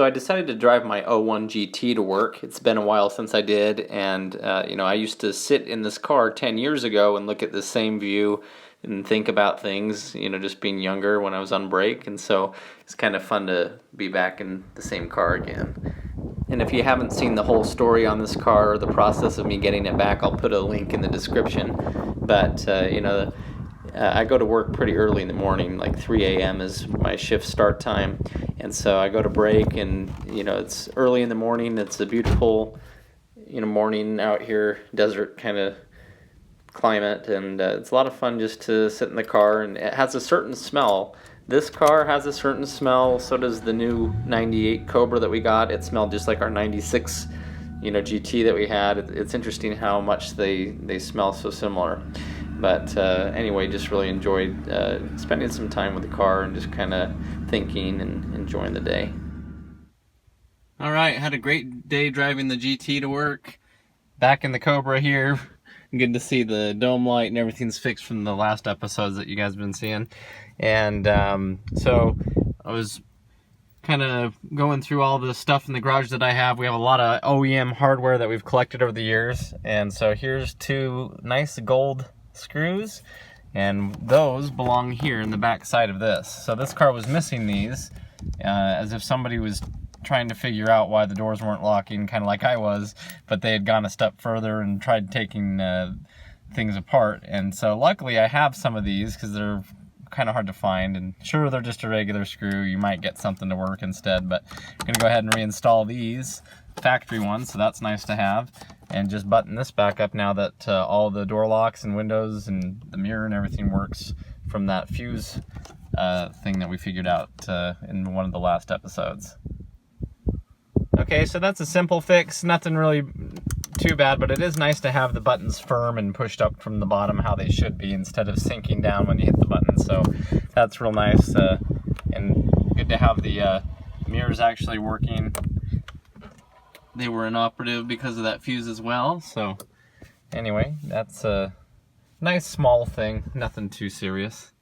So I decided to drive my '01 GT to work. It's been a while since I did, and I used to sit in this car 10 years ago and look at the same view and think about things, just being younger when I was on break, and so it's kind of fun to be back in the same car again. And if you haven't seen the whole story on this car or the process of me getting it back, I'll put a link in the description. But, I go to work pretty early in the morning, like 3 a.m. is my shift start time. And so I go to break, and, it's early in the morning. It's a beautiful, morning out here, desert kind of climate. And it's a lot of fun just to sit in the car. And it has a certain smell. This car has a certain smell. So does the new 98 Cobra that we got. It smelled just like our 96 GT that we had. It's interesting how much they smell so similar. But anyway, just really enjoyed spending some time with the car and just kind of thinking and enjoying the day. All right, had a great day driving the GT to work. Back in the Cobra here. Good to see the dome light and everything's fixed from the last episodes that you guys have been seeing. And so I was kind of going through all the stuff in the garage that I have. We have a lot of OEM hardware that we've collected over the years. And so here's two nice gold screws, and those belong here in the back side of this. So this car was missing these, as if somebody was trying to figure out why the doors weren't locking, kind of like I was, but they had gone a step further and tried taking things apart. And so luckily I have some of these because they're kind of hard to find, and sure, they're just a regular screw. You might get something to work instead, but I'm gonna go ahead and reinstall these factory ones, so that's nice to have, and just button this back up now that all the door locks and windows and the mirror and everything works from that fuse thing that we figured out in one of the last episodes. Okay, so that's a simple fix, nothing really too bad, but it is nice to have the buttons firm and pushed up from the bottom how they should be instead of sinking down when you hit the button. So that's real nice, and good to have the mirrors actually working. They were inoperative because of that fuse as well. So anyway, that's a nice small thing, nothing too serious.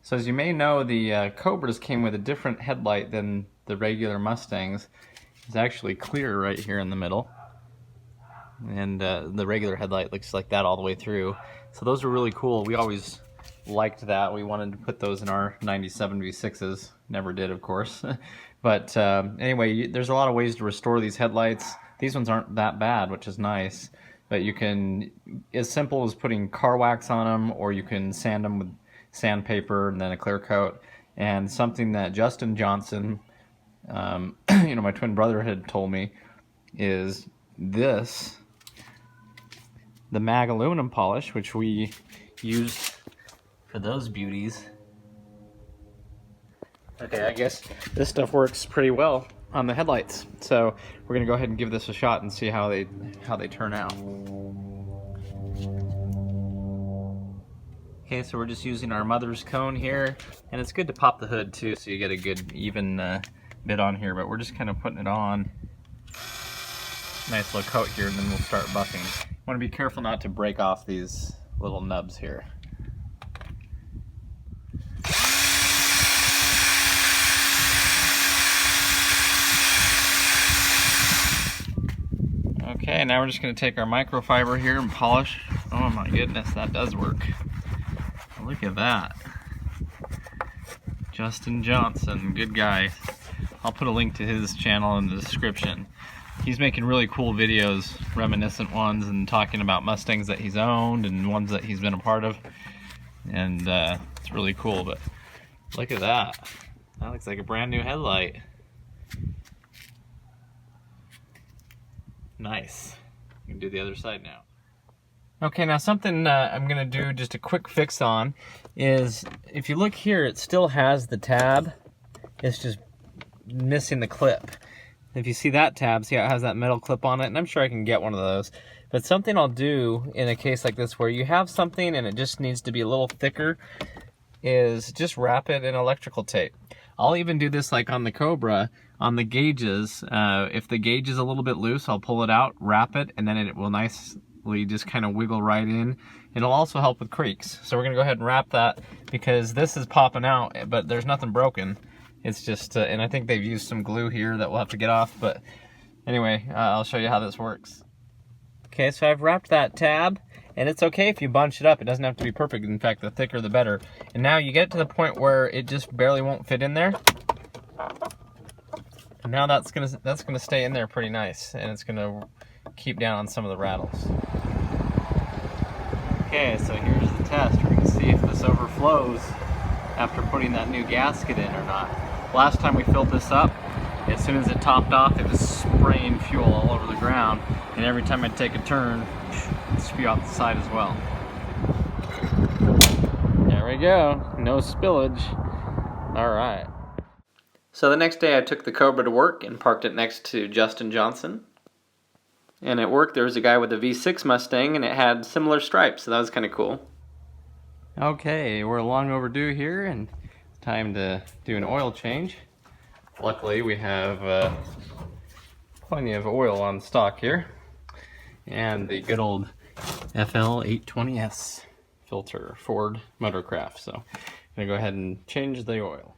So as you may know, the Cobras came with a different headlight than the regular Mustangs. It's actually clear right here in the middle, and the regular headlight looks like that all the way through. So those are really cool. We always liked that. We wanted to put those in our 97 V6s. Never did, of course. But anyway, there's a lot of ways to restore these headlights. These ones aren't that bad, which is nice. But you can, as simple as putting car wax on them, or you can sand them with sandpaper and then a clear coat. And something that Justin Johnson, my twin brother, had told me is this, the mag aluminum polish, which we use for those beauties. Okay, I guess this stuff works pretty well on the headlights. So we're gonna go ahead and give this a shot and see how they turn out. Okay, so we're just using our mother's cone here, and it's good to pop the hood too, so you get a good even bit on here. But we're just kind of putting it on. Nice little coat here, and then we'll start buffing. Want to be careful not to break off these little nubs here. Okay, now we're just going to take our microfiber here and polish. Oh my goodness, that does work. Look at that. Justin Johnson, good guy. I'll put a link to his channel in the description. He's making really cool videos, reminiscent ones, and talking about Mustangs that he's owned and ones that he's been a part of. And it's really cool, but look at that. That looks like a brand new headlight. Nice. You can do the other side now. Okay, now something I'm going to do just a quick fix on is, if you look here, it still has the tab. It's just missing the clip. If you see that tab, see how it has that metal clip on it? And I'm sure I can get one of those. But something I'll do in a case like this where you have something and it just needs to be a little thicker is just wrap it in electrical tape. I'll even do this like on the Cobra, on the gauges. If the gauge is a little bit loose, I'll pull it out, wrap it, and then it will nicely just kind of wiggle right in. It'll also help with creaks. So we're gonna go ahead and wrap that because this is popping out, but there's nothing broken. It's just, and I think they've used some glue here that we'll have to get off, but anyway, I'll show you how this works. Okay, so I've wrapped that tab, and it's okay if you bunch it up. It doesn't have to be perfect. In fact, the thicker the better. And now you get to the point where it just barely won't fit in there. And now that's gonna stay in there pretty nice, and it's gonna keep down on some of the rattles. Okay, so here's the test. We're gonna see if this overflows after putting that new gasket in or not. Last time we filled this up, as soon as it topped off, it was spraying fuel all over the ground, and every time I'd take a turn, it'd spew out the side as well. There we go, no spillage. All right. So the next day I took the Cobra to work and parked it next to Justin Johnson. And at work there was a guy with a V6 Mustang, and it had similar stripes, so that was kind of cool. Okay, we're long overdue here, and it's time to do an oil change. Luckily we have plenty of oil on stock here, and the good old FL 820S filter, Ford Motorcraft. So I'm gonna go ahead and change the oil.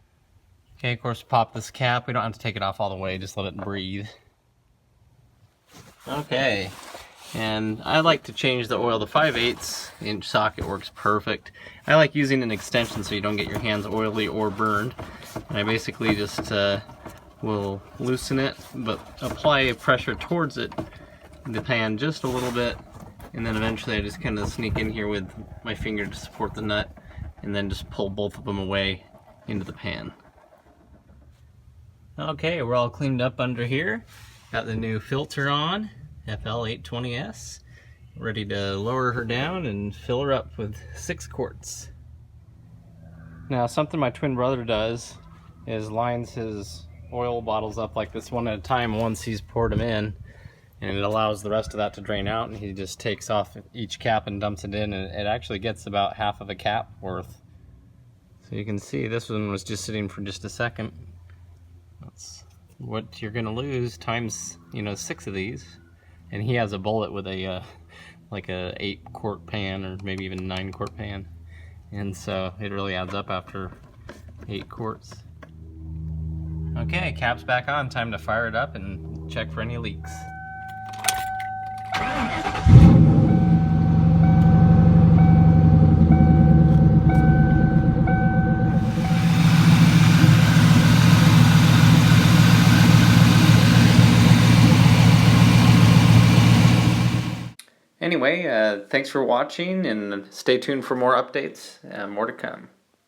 Okay, of course, pop this cap. We don't have to take it off all the way, just let it breathe. Okay, and I like to change the oil. The 5/8 inch socket works perfect. I like using an extension so you don't get your hands oily or burned. And I basically just will loosen it, but apply pressure towards it, the pan just a little bit, and then eventually I just kind of sneak in here with my finger to support the nut, and then just pull both of them away into the pan. Okay, we're all cleaned up under here. Got the new filter on, FL 820S. Ready to lower her down and fill her up with 6 quarts. Now, something my twin brother does is lines his oil bottles up like this one at a time once he's poured them in, and it allows the rest of that to drain out, and he just takes off each cap and dumps it in, and it actually gets about half of a cap worth. So you can see this one was just sitting for just a second. That's what you're gonna lose times, 6 of these. And he has a bullet with a like a 8-quart pan, or maybe even 9-quart pan, and so it really adds up after 8 quarts. Okay, cap's back on. Time to fire it up and check for any leaks. Anyway, thanks for watching, and stay tuned for more updates. More to come.